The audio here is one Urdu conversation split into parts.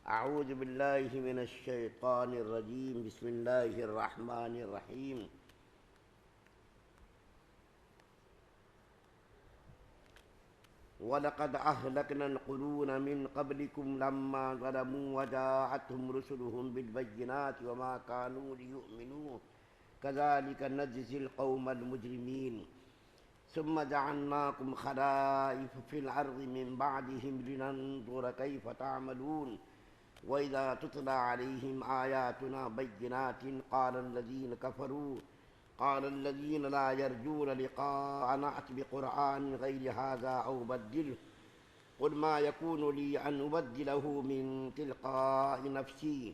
اعوذ باللہ من الشیطان الرجیم بسم اللہ الرحمن الرحیم وَلَقَدْ أَهْلَكْنَا الْقُرُونَ مِنْ قَبْلِكُمْ لَمَّا ظَلَمُوا وَجَاءَتْهُمْ رُسُلُهُم بِالْبَيِّنَاتِ وَمَا كَانُوا لِيُؤْمِنُوا كَذَلِكَ نَجْزِي الْقَوْمَ الْمُجْرِمِينَ ثُمَّ جَعَلْنَاكُمْ خَلَائِفَ فِي الْأَرْضِ مِنْ بَعْدِهِمْ لِنَنظُرَ كَيْفَ تَعْمَلُونَ وَإِذَا تُتْلَى عَلَيْهِمْ آيَاتُنَا بَيِّنَاتٍ قال الذين لا يرجون لقاءنا ائت بقرآن غير هذا أو بدله قل ما يكون لي أن أبدله من تلقاء نفسي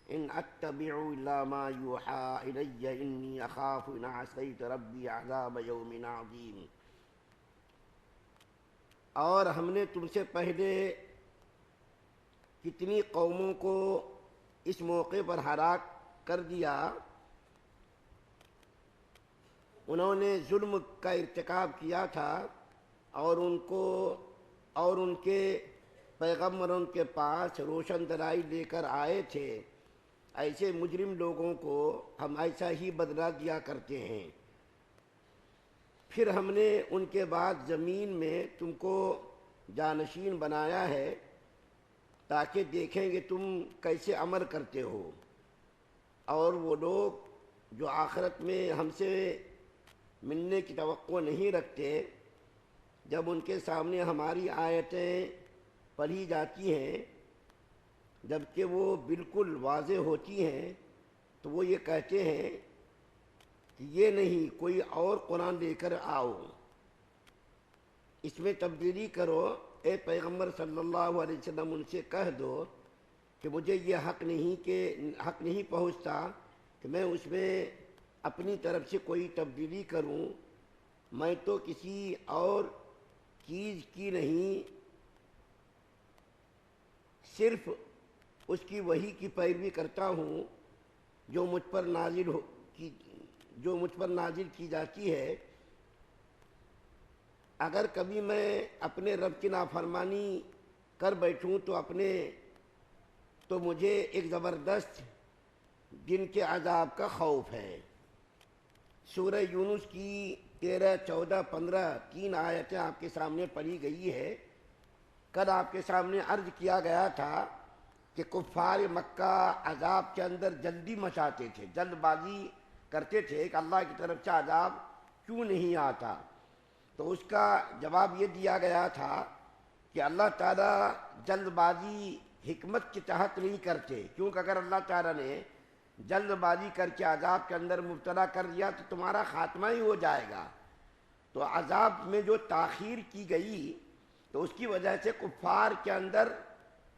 إن أتبع إلا ما يوحى إلي إني أخاف إن عصيت ربي عذاب يوم عظيم۔ اور ہم نے تم سے پہلے کتنی قوموں کو اس موقع پر ہلاک کر دیا، انہوں نے ظلم کا ارتکاب کیا تھا اور ان کے پیغمبر ان کے پاس روشن دلائی لے کر آئے تھے۔ ایسے مجرم لوگوں کو ہم ایسا ہی بدلہ دیا کرتے ہیں۔ پھر ہم نے ان کے بعد زمین میں تم کو جانشین بنایا ہے تاکہ دیکھیں کہ تم کیسے عمل کرتے ہو، اور وہ لوگ جو آخرت میں ہم سے ملنے کی توقع نہیں رکھتے، جب ان کے سامنے ہماری آیتیں پڑھی جاتی ہیں جبکہ وہ بالکل واضح ہوتی ہیں تو وہ یہ کہتے ہیں کہ یہ نہیں، کوئی اور قرآن لے کر آؤ، اس میں تبدیلی کرو۔ اے پیغمبر صلی اللہ علیہ وسلم ان سے کہہ دو کہ مجھے یہ حق نہیں پہنچتا کہ میں اس میں اپنی طرف سے کوئی تبدیلی کروں، میں تو کسی اور چیز کی نہیں، صرف اس کی وحی کی پیروی کرتا ہوں جو مجھ پر نازل کی جاتی ہے۔ اگر کبھی میں اپنے رب کی نافرمانی کر بیٹھوں تو مجھے ایک زبردست دن کے عذاب کا خوف ہے۔ سورہ یونس کی 13، 14، 15 تین آیتیں آپ کے سامنے پڑھی گئی ہے۔ کل آپ کے سامنے عرض کیا گیا تھا کہ کفار مکہ عذاب کے اندر جلدی مچاتے تھے، جلد بازی کرتے تھے کہ اللہ کی طرف سے عذاب کیوں نہیں آتا، تو اس کا جواب یہ دیا گیا تھا کہ اللہ تعالیٰ جلد بازی حکمت کے تحت نہیں کرتے، کیونکہ اگر اللہ تعالیٰ نے جلد بازی کر کے عذاب کے اندر مبتلا کر دیا تو تمہارا خاتمہ ہی ہو جائے گا۔ تو عذاب میں جو تاخیر کی گئی تو اس کی وجہ سے کفار کے اندر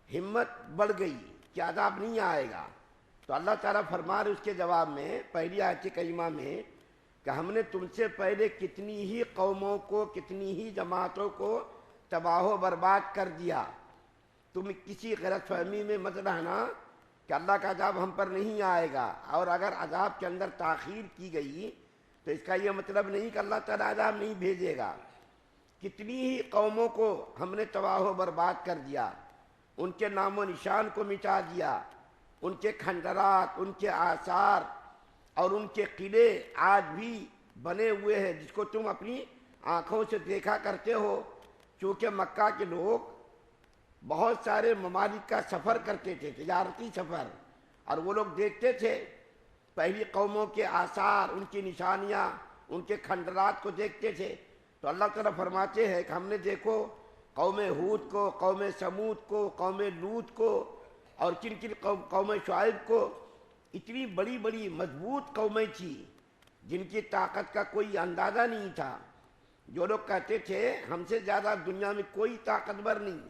ہمت بڑھ گئی کہ عذاب نہیں آئے گا۔ تو اللہ تعالیٰ فرما رہے اس کے جواب میں پہلی آیت کریمہ میں کہ ہم نے تم سے پہلے کتنی ہی قوموں کو، کتنی ہی جماعتوں کو تباہ و برباد کر دیا۔ تم کسی غلط فہمی میں مت رہنا کہ اللہ کا عذاب ہم پر نہیں آئے گا، اور اگر عذاب کے اندر تاخیر کی گئی تو اس کا یہ مطلب نہیں کہ اللہ تعالیٰ عذاب نہیں بھیجے گا۔ کتنی ہی قوموں کو ہم نے تباہ و برباد کر دیا، ان کے نام و نشان کو مٹا دیا، ان کے کھنڈرات، ان کے آثار اور ان کے قلعے آج بھی بنے ہوئے ہیں جس کو تم اپنی آنکھوں سے دیکھا کرتے ہو۔ چونکہ مکہ کے لوگ بہت سارے ممالک کا سفر کرتے تھے، تجارتی سفر، اور وہ لوگ دیکھتے تھے پہلی قوموں کے آثار، ان کی نشانیاں، ان کے کھنڈرات کو دیکھتے تھے۔ تو اللہ تعالیٰ فرماتے ہیں کہ ہم نے دیکھو قوم ہود کو، قوم سمود کو، قوم لوط کو، اور کن قوم شعیب کو، اتنی بڑی بڑی مضبوط قومیں تھیں جن کی طاقت کا کوئی اندازہ نہیں تھا۔ جو لوگ کہتے تھے ہم سے زیادہ دنیا میں کوئی طاقتور نہیں،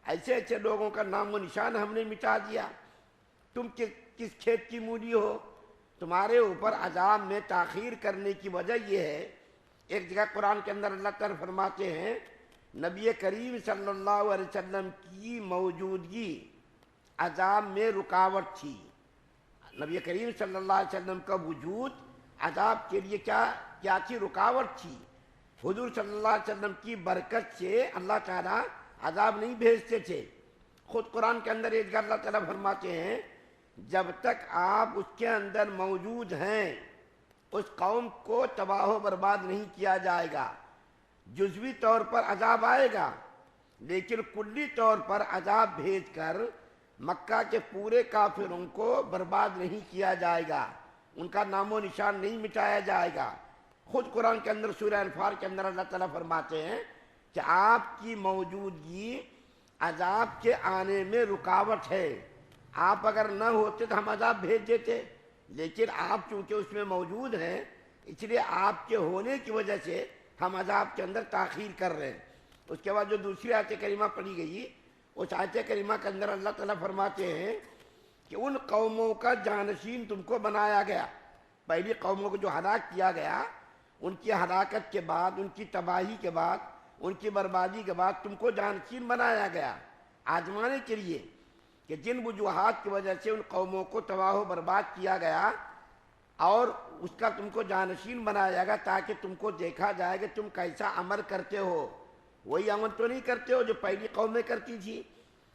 ایسے لوگوں کا نام و نشان ہم نے مٹا دیا۔ تم کس کھیت کی مولی ہو؟ تمہارے اوپر عذاب میں تاخیر کرنے کی وجہ یہ ہے۔ ایک جگہ قرآن کے اندر اللہ تعالیٰ فرماتے ہیں نبی کریم صلی اللہ علیہ وسلم کی موجودگی عذاب میں رکاوٹ تھی۔ نبی کریم صلی اللہ علیہ وسلم کا وجود عذاب کے لیے کیا تھی؟ رکاوٹ تھی۔ حضور صلی اللہ علیہ وسلم کی برکت سے اللہ تعالیٰ عذاب نہیں بھیجتے تھے۔ خود قرآن کے اندر ایک اللہ تعالیٰ فرماتے ہیں جب تک آپ اس کے اندر موجود ہیں اس قوم کو تباہ و برباد نہیں کیا جائے گا. جزوی طور پر عذاب آئے گا لیکن کلی طور پر عذاب بھیج کر مکہ کے پورے کافروں کو برباد نہیں کیا جائے گا، ان کا نام و نشان نہیں مٹایا جائے گا. خود قرآن کے اندر سورہ انفال کے اندر اللہ تعالیٰ فرماتے ہیں کہ آپ کی موجودگی عذاب کے آنے میں رکاوٹ ہے. آپ اگر نہ ہوتے تو ہم عذاب بھیج دیتے، لیکن آپ چونکہ اس میں موجود ہیں اس لیے آپ کے ہونے کی وجہ سے ہم عذاب کے اندر تاخیر کر رہے ہیں. اس کے بعد جو دوسری آیت کریمہ پڑھی گئی اس آیت کریمہ کے اندر اللہ تعالیٰ فرماتے ہیں کہ ان قوموں کا جانشین تم کو بنایا گیا. پہلی قوموں کو جو ہلاک کیا گیا ان کی ہلاکت کے بعد، ان کی تباہی کے بعد، ان کی بربادی کے بعد تم کو جانشین بنایا گیا آزمانے کے لیے کہ جن وجوہات کی وجہ سے ان قوموں کو تباہ و برباد کیا گیا اور اس کا تم کو جانشین بنایا گا تاکہ تم کو دیکھا جائے کہ تم کیسا عمل کرتے ہو. وہی عمل تو نہیں کرتے ہو جو پہلی قومیں کرتی تھی،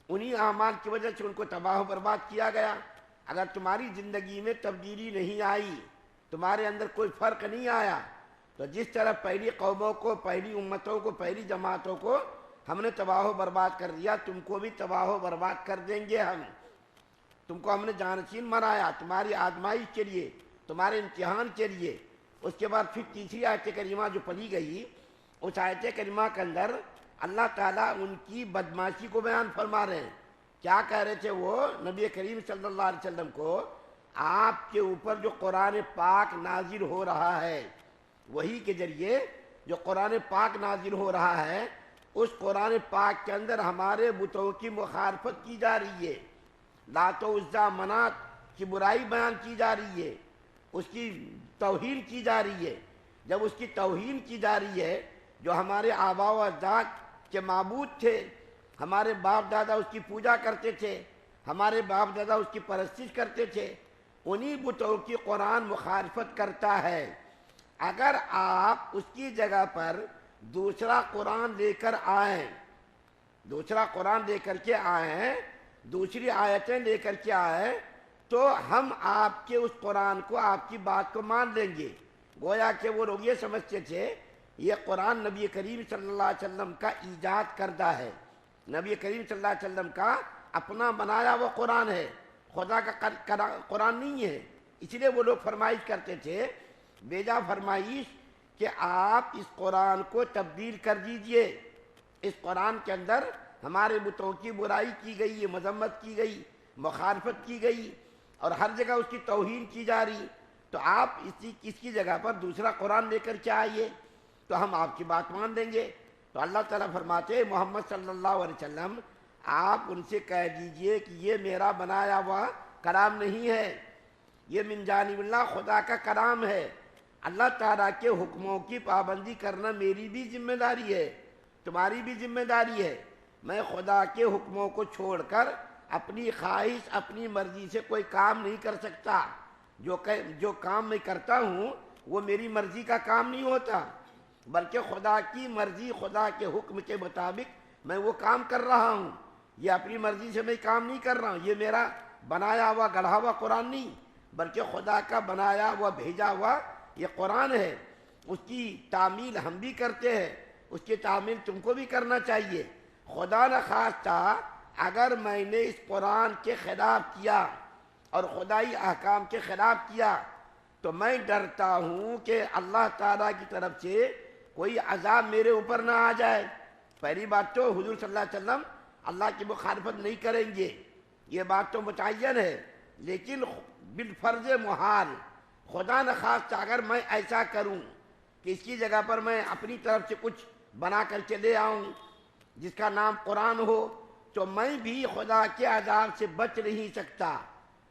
انہی اعمال کی وجہ سے ان کو تباہ و برباد کیا گیا. اگر تمہاری زندگی میں تبدیلی نہیں آئی، تمہارے اندر کوئی فرق نہیں آیا، تو جس طرح پہلی قوموں کو، پہلی امتوں کو، پہلی جماعتوں کو ہم نے تباہ و برباد کر دیا، تم کو بھی تباہ و برباد کر دیں گے ہم. تم کو ہم نے جانشین بنایا تمہاری آزمائش کے لیے، تمہارے امتحان کے لیے. اس کے بعد پھر تیسری آیت کریمہ جو پڑھی گئی اس آیت کریمہ کے اندر اللہ تعالیٰ ان کی بدمعاشی کو بیان فرما رہے ہیں. کیا کہہ رہے تھے وہ نبی کریم صلی اللہ علیہ وسلم کو؟ آپ کے اوپر جو قرآن پاک نازل ہو رہا ہے، وہی کے ذریعے جو قرآن پاک نازل ہو رہا ہے، اس قرآن پاک کے اندر ہمارے بتوں کی مخالفت کی جا رہی ہے، لات و عزا منات کی برائی بیان کی جا رہی ہے، اس کی توہین کی جا رہی ہے. جب اس کی توہین کی جا رہی ہے، جو ہمارے آباء و اجداد کے معبود تھے، ہمارے باپ دادا اس کی پوجا کرتے تھے، ہمارے باپ دادا اس کی پرستش کرتے تھے، انہی بتوں کی قرآن مخالفت کرتا ہے. اگر آپ اس کی جگہ پر دوسرا قرآن لے کر آئیں، دوسرا قرآن لے کر کے آئیں، دوسری آیتیں لے کر کے آئیں، تو ہم آپ کے اس قرآن کو، آپ کی بات کو مان لیں گے. گویا کہ وہ لوگ یہ سمجھتے تھے یہ قرآن نبی کریم صلی اللہ علیہ وسلم کا ایجاد کردہ ہے، نبی کریم صلی اللہ علیہ وسلم کا اپنا بنایا وہ قرآن ہے، خدا کا قرآن نہیں ہے. اس لیے وہ لوگ فرمائش کرتے تھے، بیجا فرمائش کہ آپ اس قرآن کو تبدیل کر دیجئے. اس قرآن کے اندر ہمارے بتوں کی برائی کی گئی ہے، مذمت کی گئی، مخالفت کی گئی اور ہر جگہ اس کی توہین کی جا رہی، تو آپ اس کی جگہ پر دوسرا قرآن لے کر کے آئیے تو ہم آپ کی بات مان لیں گے. تو اللہ تعالیٰ فرماتے ہیں محمد صلی اللہ علیہ وسلم آپ ان سے کہہ دیجئے کہ یہ میرا بنایا ہوا کلام نہیں ہے، یہ من جانب اللہ خدا کا کلام ہے. اللہ تعالیٰ کے حکموں کی پابندی کرنا میری بھی ذمہ داری ہے، تمہاری بھی ذمہ داری ہے. میں خدا کے حکموں کو چھوڑ کر اپنی خواہش، اپنی مرضی سے کوئی کام نہیں کر سکتا. جو کام میں کرتا ہوں وہ میری مرضی کا کام نہیں ہوتا، بلکہ خدا کی مرضی، خدا کے حکم کے مطابق میں وہ کام کر رہا ہوں. یہ اپنی مرضی سے میں کام نہیں کر رہا ہوں، یہ میرا بنایا ہوا گڑھا ہوا قرآن نہیں، بلکہ خدا کا بنایا ہوا بھیجا ہوا یہ قرآن ہے. اس کی تعمیل ہم بھی کرتے ہیں، اس کی تعمیل تم کو بھی کرنا چاہیے. خدا نہ خواستہ اگر میں نے اس قرآن کے خلاف کیا اور خدائی احکام کے خلاف کیا تو میں ڈرتا ہوں کہ اللہ تعالیٰ کی طرف سے کوئی عذاب میرے اوپر نہ آ جائے. پہلی بات تو حضور صلی اللہ علیہ وسلم اللہ کی مخالفت نہیں کریں گے، یہ بات تو متعین ہے، لیکن بالفرض محال خدا نخواستہ اگر میں ایسا کروں کہ اس کی جگہ پر میں اپنی طرف سے کچھ بنا کر کے لے آؤں جس کا نام قرآن ہو، تو میں بھی خدا کے عذاب سے بچ نہیں سکتا.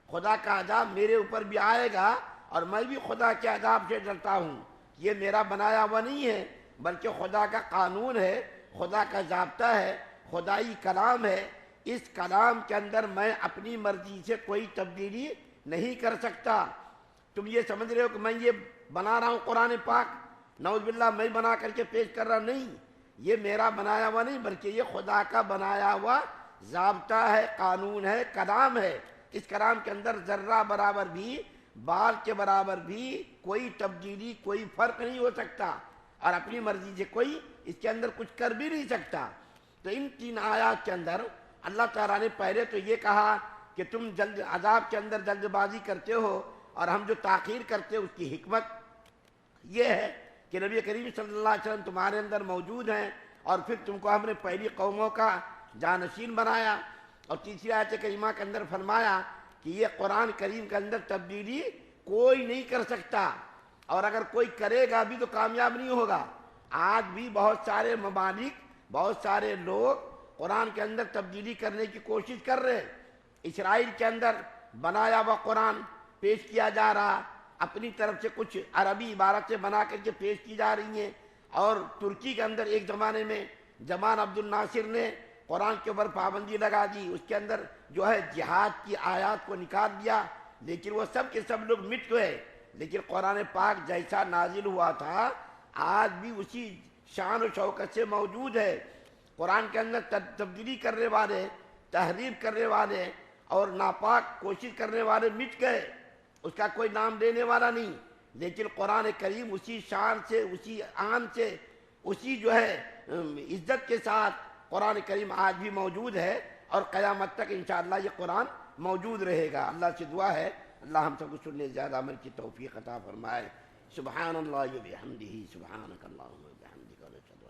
خدا کا عذاب میرے اوپر بھی آئے گا اور میں بھی خدا کے عذاب سے ڈرتا ہوں. یہ میرا بنایا ہوا نہیں ہے بلکہ خدا کا قانون ہے، خدا کا ضابطہ ہے، خدائی کلام ہے. اس کلام کے اندر میں اپنی مرضی سے کوئی تبدیلی نہیں کر سکتا. تم یہ سمجھ رہے ہو کہ میں یہ بنا رہا ہوں قرآن پاک، نعوذ باللہ میں بنا کر کے پیش کر رہا نہیں، یہ میرا بنایا ہوا نہیں بلکہ یہ خدا کا بنایا ہوا ضابطہ ہے، قانون ہے، کلام ہے. اس کلام کے اندر ذرہ برابر بھی، بال کے برابر بھی کوئی تبدیلی، کوئی فرق نہیں ہو سکتا، اور اپنی مرضی سے کوئی اس کے اندر کچھ کر بھی نہیں سکتا. تو ان 3 آیات کے اندر اللہ تعالیٰ نے پہلے تو یہ کہا کہ تم جلد عذاب کے اندر جلد بازی کرتے ہو، اور ہم جو تاخیر کرتے اس کی حکمت یہ ہے کہ نبی کریم صلی اللہ علیہ وسلم تمہارے اندر موجود ہیں، اور پھر تم کو ہم نے پہلی قوموں کا جانشین بنایا. اور تیسری آیت کریمہ کے اندر فرمایا کہ یہ قرآن کریم کے اندر تبدیلی کوئی نہیں کر سکتا، اور اگر کوئی کرے گا بھی تو کامیاب نہیں ہوگا. آج بھی بہت سارے ممالک، بہت سارے لوگ قرآن کے اندر تبدیلی کرنے کی کوشش کر رہے ہیں. اسرائیل کے اندر بنایا ہوا قرآن پیش کیا جا رہا، اپنی طرف سے کچھ عربی عبارتیں بنا کر کے پیش کی جا رہی ہیں. اور ترکی کے اندر ایک زمانے میں جمال عبد الناصر نے قرآن کے اوپر پابندی لگا دی، اس کے اندر جو ہے جہاد کی آیات کو نکال دیا، لیکن وہ سب کے سب لوگ مٹ گئے. لیکن قرآن پاک جیسا نازل ہوا تھا آج بھی اسی شان و شوکت سے موجود ہے. قرآن کے اندر تبدیلی کرنے والے، تحریف کرنے والے اور ناپاک کوشش کرنے والے مٹ گئے، اس کا کوئی نام لینے والا نہیں. لیکن قرآن کریم اسی شان سے، اسی آن سے، اسی جو ہے عزت کے ساتھ قرآن کریم آج بھی موجود ہے، اور قیامت تک انشاءاللہ یہ قرآن موجود رہے گا. اللہ سے دعا ہے اللہ ہم سب کو سننے زیادہ عمل کی توفیق عطا فرمائے. سبحان اللہ و بحمدہ، سبحانک اللہم و بحمدک.